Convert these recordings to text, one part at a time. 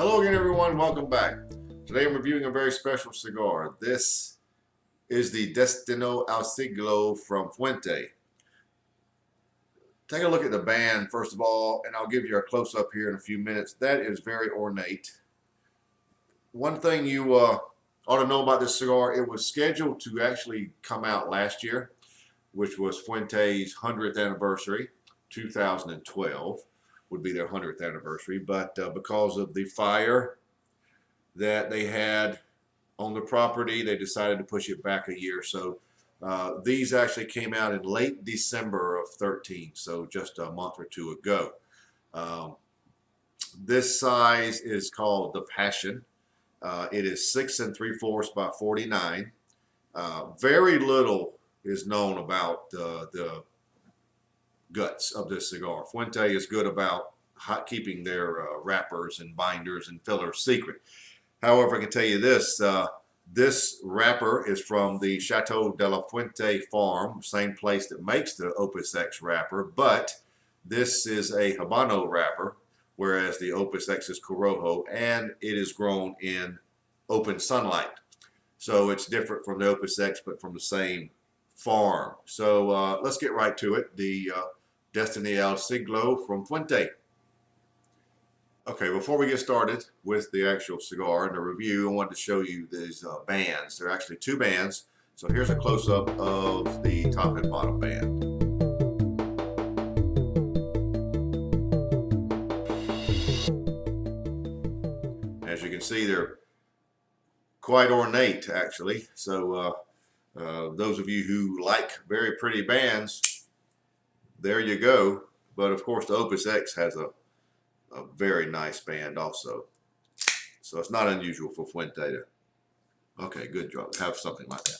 Hello again, everyone. Welcome back. Today I'm reviewing a very special cigar. This is the Destino al Siglo from Fuente. Take a look at the band first of all, and I'll give you a close-up here in a few minutes. That is very ornate. One thing you ought to know about this cigar, it was scheduled to actually come out last year, which was Fuente's 100th anniversary, 2012. Would be their 100th anniversary, but because of the fire that they had on the property, they decided to push it back a year. So these actually came out in late December of 13, so just a month or two ago. This size is called the Passion. It is 6 3/4 by 49. Very little is known about the guts of this cigar. Fuente is good about keeping their wrappers and binders and fillers secret. However, I can tell you this, this wrapper is from the Chateau de la Fuente farm, same place that makes the Opus X wrapper, but this is a Habano wrapper, whereas the Opus X is Corojo, and it is grown in open sunlight. So it's different from the Opus X, but from the same farm. So let's get right to it. The Destino al Siglo from Fuente. Okay, before we get started with the actual cigar and the review, I wanted to show you these bands. There are actually two bands. So here's a close-up of the top and bottom band. As you can see, they're quite ornate, actually. So those of you who like very pretty bands, there you go. But of course the Opus X has a very nice band also. So it's not unusual for Fuente to, okay, good job, have something like that.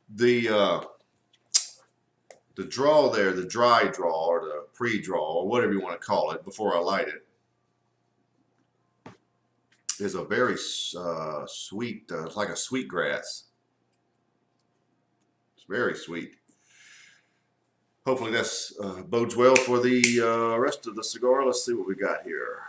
The draw there, the dry draw or the pre-draw or whatever you want to call it before I light it, is a very sweet, it's like a sweet grass. It's very sweet. Hopefully this bodes well for the rest of the cigar. Let's see what we got here.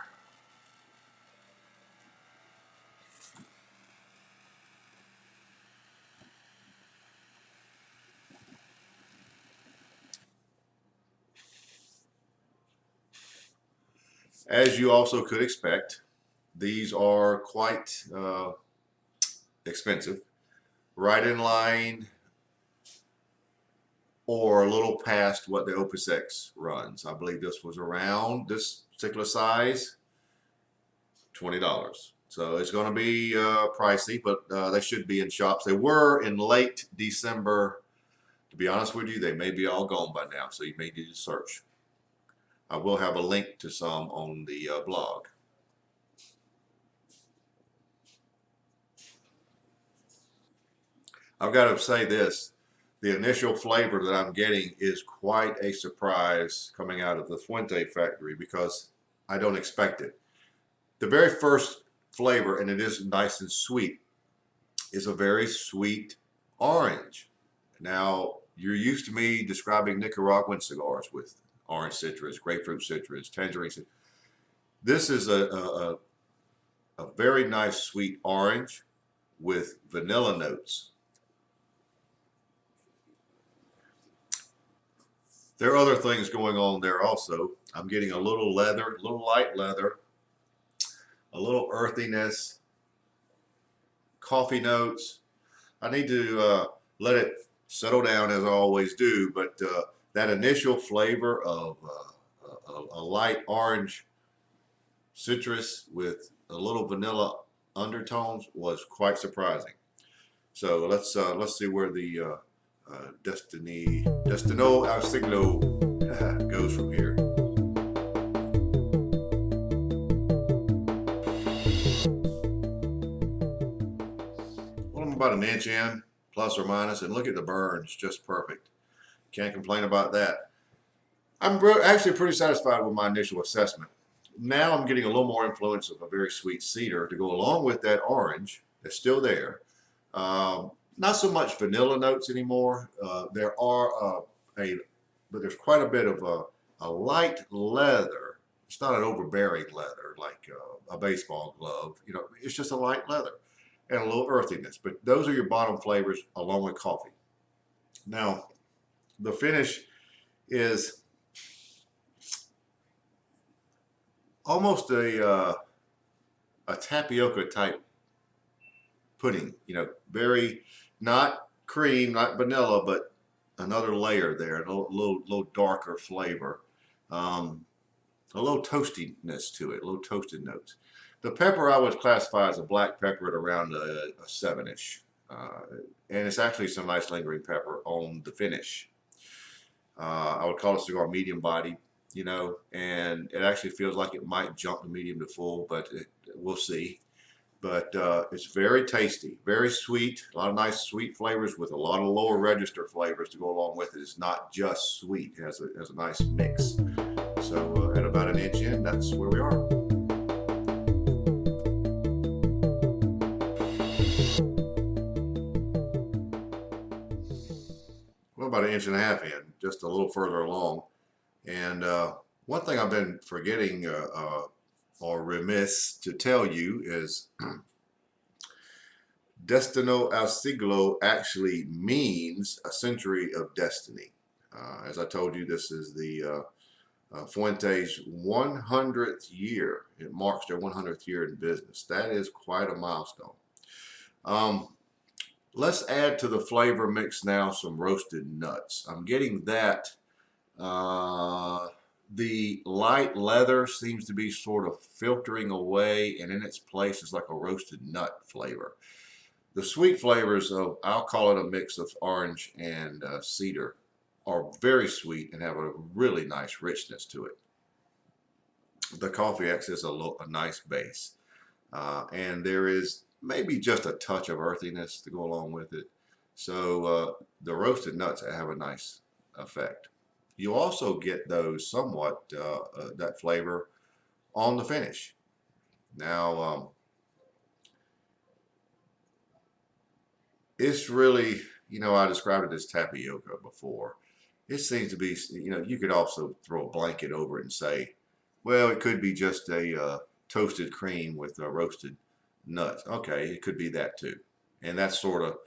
As you also could expect, these are quite expensive, right in line or a little past what the Opus X runs. I believe this was around this particular size, $20. So it's going to be pricey, but they should be in shops. They were in late December. To be honest with you, they may be all gone by now, so you may need to search. I will have a link to some on the blog. I've got to say this. The initial flavor that I'm getting is quite a surprise coming out of the Fuente factory because I don't expect it. The very first flavor, and it is nice and sweet, is a very sweet orange. Now, you're used to me describing Nicaraguan cigars with orange citrus, grapefruit citrus, tangerine citrus. This is a very nice sweet orange with vanilla notes. There are other things going on there also. I'm getting a little leather, a little light leather, a little earthiness, coffee notes. I need to let it settle down as I always do, but that initial flavor of a light orange citrus with a little vanilla undertones was quite surprising. So let's see where the Destino al Siglo goes from here. Well, I'm about an inch in, plus or minus, and look at the burns, just perfect. Can't complain about that. I'm actually pretty satisfied with my initial assessment. Now I'm getting a little more influence of a very sweet cedar to go along with that orange that's still there. Not so much vanilla notes anymore. There are but there's quite a bit of a light leather It's not an overbearing leather like a baseball glove. You know, it's just a light leather and a little earthiness. But those are your bottom flavors along with coffee. Now, the finish is almost a tapioca type pudding. You know, very not cream, not vanilla, but another layer there, a little darker flavor. A little toastiness to it, a little toasted notes. The pepper I would classify as a black pepper at around a 7-ish. And it's actually some nice lingering pepper on the finish. I would call it cigar medium body, you know, and it actually feels like it might jump to medium to full, but we'll see. But it's very tasty, very sweet, a lot of nice sweet flavors with a lot of lower register flavors to go along with it. It's not just sweet, it has a nice mix. So at about an inch in, that's where we are. Well, about an inch and a half in, just a little further along. And one thing I've been forgetting or remiss to tell you is Destino al Siglo actually means a century of destiny. As I told you, this is the Fuente's 100th year. It marks their 100th year in business. That is quite a milestone. Let's add to the flavor mix now some roasted nuts. I'm getting that. The light leather seems to be sort of filtering away, and in its place is like a roasted nut flavor. The sweet flavors of, I'll call it a mix of orange and cedar, are very sweet and have a really nice richness to it. The coffee acts as a nice base. And there is maybe just a touch of earthiness to go along with it. So the roasted nuts have a nice effect. You also get those somewhat, that flavor on the finish. Now, it's really, you know, I described it as tapioca before. It seems to be, you know, you could also throw a blanket over it and say, well, it could be just a toasted cream with roasted nuts. Okay, it could be that too. And that's sort of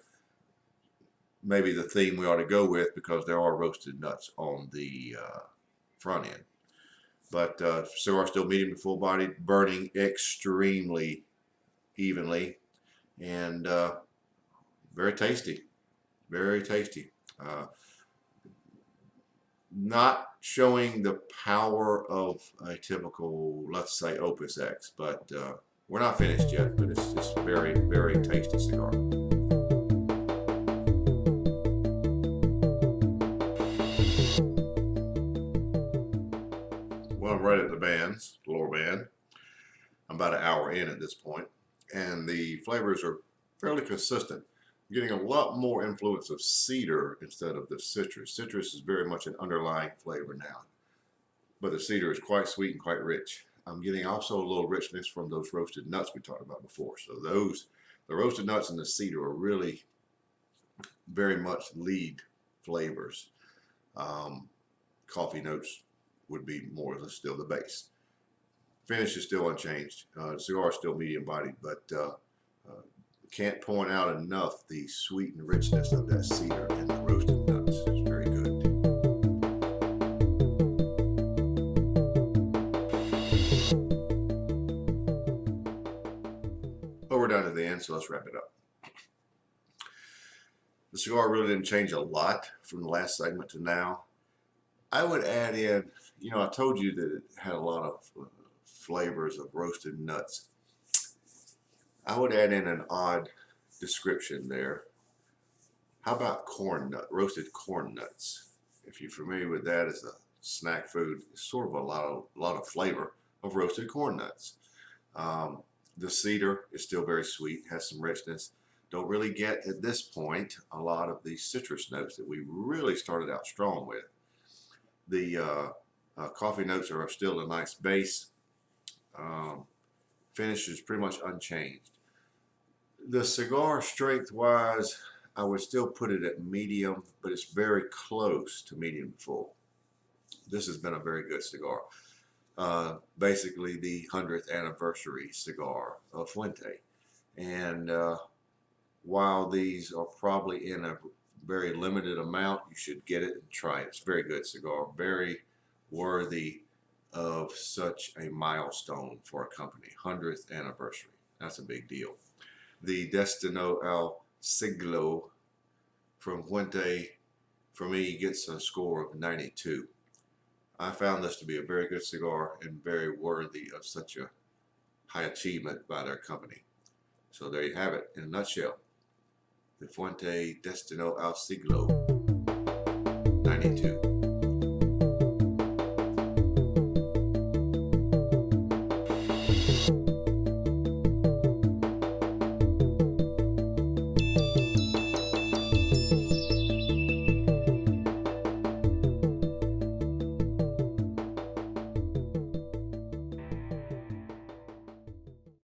maybe the theme we ought to go with, because there are roasted nuts on the front end. But cigar still medium to full body, burning extremely evenly, and very tasty, very tasty. Not showing the power of a typical, let's say, Opus X, but we're not finished yet, but it's just very, very tasty cigar. Well, I'm right at the bands, lower band. I'm about an hour in at this point, and the flavors are fairly consistent. I'm getting a lot more influence of cedar instead of the citrus. Citrus is very much an underlying flavor now, but the cedar is quite sweet and quite rich. I'm getting also a little richness from those roasted nuts we talked about before. So the roasted nuts and the cedar are really very much lead flavors. Coffee notes would be more or less still the base. Finish is still unchanged. Cigar is still medium bodied, but can't point out enough the sweet and richness of that cedar and the roasted nuts. It's very good. Well, we're down to the end, so let's wrap it up. The cigar really didn't change a lot from the last segment to now. I would add in, you know, I told you that it had a lot of flavors of roasted nuts. I would add in an odd description there. How about corn nut, roasted corn nuts? If you're familiar with that as a snack food, it's sort of a lot of flavor of roasted corn nuts. The cedar is still very sweet, has some richness. Don't really get at this point a lot of the citrus notes that we really started out strong with. The coffee notes are still a nice base. Finish is pretty much unchanged. The cigar strength wise, I would still put it at medium, but it's very close to medium full. This has been a very good cigar. basically the 100th anniversary cigar of Fuente. And while these are probably in a very limited amount, you should get it and try it. It's a very good cigar, very worthy of such a milestone for a company. 100th anniversary. That's a big deal. The Destino al Siglo from Fuente, for me, gets a score of 92. I found this to be a very good cigar and very worthy of such a high achievement by their company. So there you have it in a nutshell. The Fuente Destino al Siglo 92.